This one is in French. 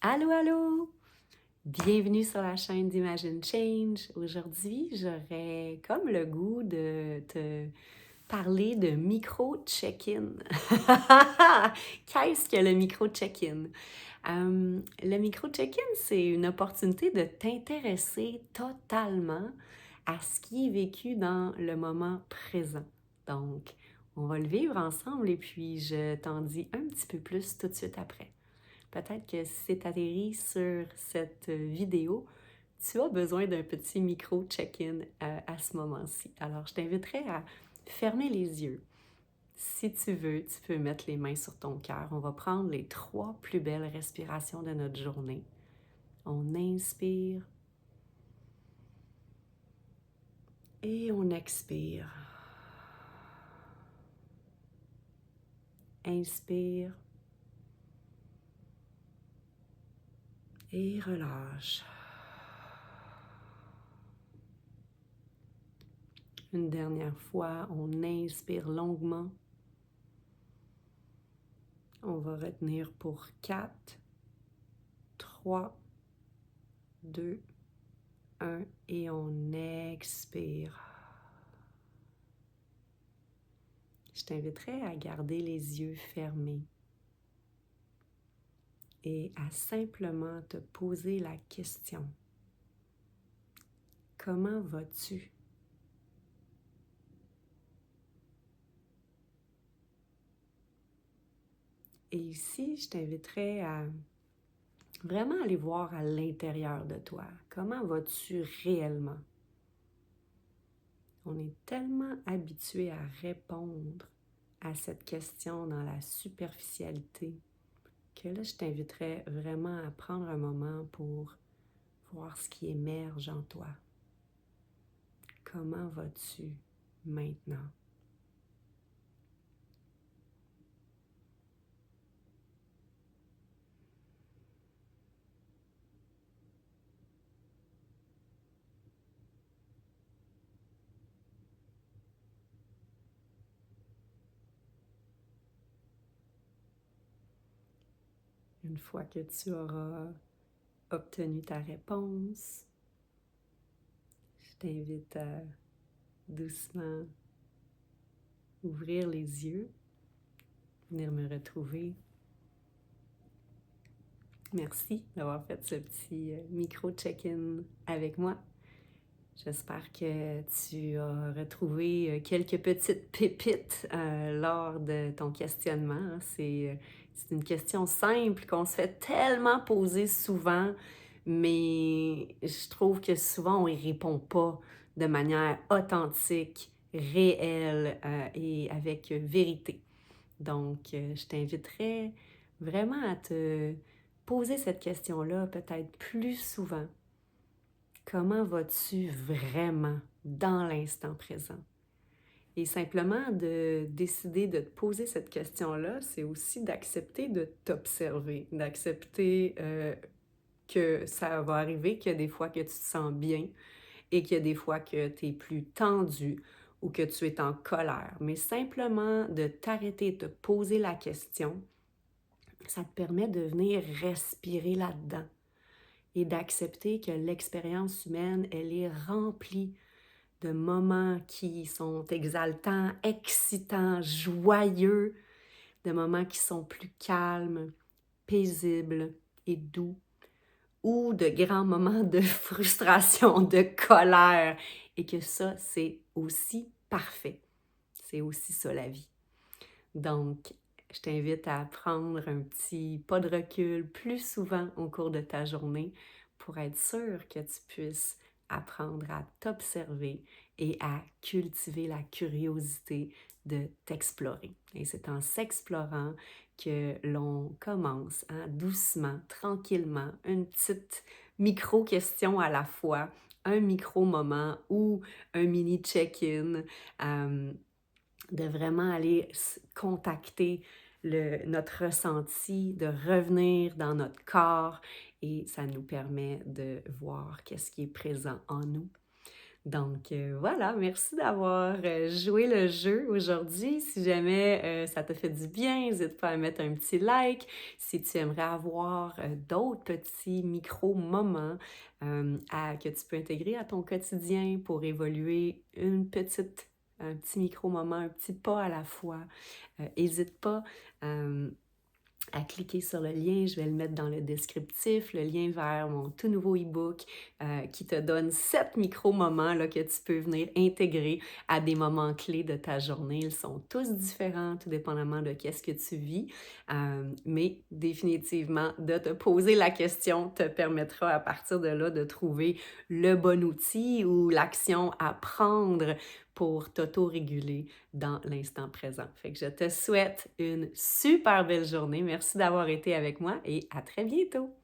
Allô, allô! Bienvenue sur la chaîne d'Imagine Change. Aujourd'hui, j'aurais comme le goût de te parler de micro-check-in. Qu'est-ce que le micro-check-in? Le micro-check-in, c'est une opportunité de t'intéresser totalement à ce qui est vécu dans le moment présent. Donc, on va le vivre ensemble et puis je t'en dis un petit peu plus tout de suite après. Peut-être que si c'est atterri sur cette vidéo, tu as besoin d'un petit micro check-in à ce moment-ci. Alors, je t'inviterai à fermer les yeux. Si tu veux, tu peux mettre les mains sur ton cœur. On va prendre les 3 plus belles respirations de notre journée. On inspire et on expire. Inspire et relâche. Une dernière fois, on inspire longuement. On va retenir pour 4, 3, 2, 1 et on expire. Je t'inviterai à garder les yeux fermés et à simplement te poser la question: comment vas-tu? Et ici, je t'inviterai à vraiment aller voir à l'intérieur de toi. Comment vas-tu réellement? On est tellement habitué à répondre à cette question dans la superficialité que là, je t'inviterais vraiment à prendre un moment pour voir ce qui émerge en toi. Comment vas-tu maintenant? Une fois que tu auras obtenu ta réponse, je t'invite à doucement ouvrir les yeux, venir me retrouver. Merci d'avoir fait ce petit micro check-in avec moi. J'espère que tu as retrouvé quelques petites pépites lors de ton questionnement, hein. C'est une question simple qu'on se fait tellement poser souvent, mais je trouve que souvent on y répond pas de manière authentique, réelle et avec vérité. Donc, je t'inviterais vraiment à te poser cette question-là peut-être plus souvent. Comment vas-tu vraiment dans l'instant présent? Et simplement de décider de te poser cette question-là, c'est aussi d'accepter de t'observer, d'accepter que ça va arriver, qu'il y a des fois que tu te sens bien et qu'il y a des fois que tu es plus tendu ou que tu es en colère. Mais simplement de t'arrêter, de te poser la question, ça te permet de venir respirer là-dedans et d'accepter que l'expérience humaine, elle est remplie de moments qui sont exaltants, excitants, joyeux, de moments qui sont plus calmes, paisibles et doux, ou de grands moments de frustration, de colère, et que ça, c'est aussi parfait. C'est aussi ça la vie. Donc, je t'invite à prendre un petit pas de recul plus souvent au cours de ta journée pour être sûr que tu puisses apprendre à t'observer et à cultiver la curiosité de t'explorer. Et c'est en s'explorant que l'on commence doucement, tranquillement, une petite micro-question à la fois, un micro-moment ou un mini check-in. De vraiment aller contacter notre ressenti, de revenir dans notre corps et ça nous permet de voir qu'est-ce qui est présent en nous. Donc voilà, merci d'avoir joué le jeu aujourd'hui. Si jamais ça te fait du bien, n'hésite pas à mettre un petit like. Si tu aimerais avoir d'autres petits micro-moments que tu peux intégrer à ton quotidien pour évoluer un petit micro-moment, un petit pas à la fois, n'hésite pas. euh, à cliquer sur le lien, je vais le mettre dans le descriptif, le lien vers mon tout nouveau e-book qui te donne 7 micro-moments là, que tu peux venir intégrer à des moments clés de ta journée. Ils sont tous différents, tout dépendamment de qu'est-ce que tu vis, mais définitivement, de te poser la question te permettra à partir de là de trouver le bon outil ou l'action à prendre pour t'auto-réguler dans l'instant présent. Fait que je te souhaite une super belle journée. Merci d'avoir été avec moi et à très bientôt!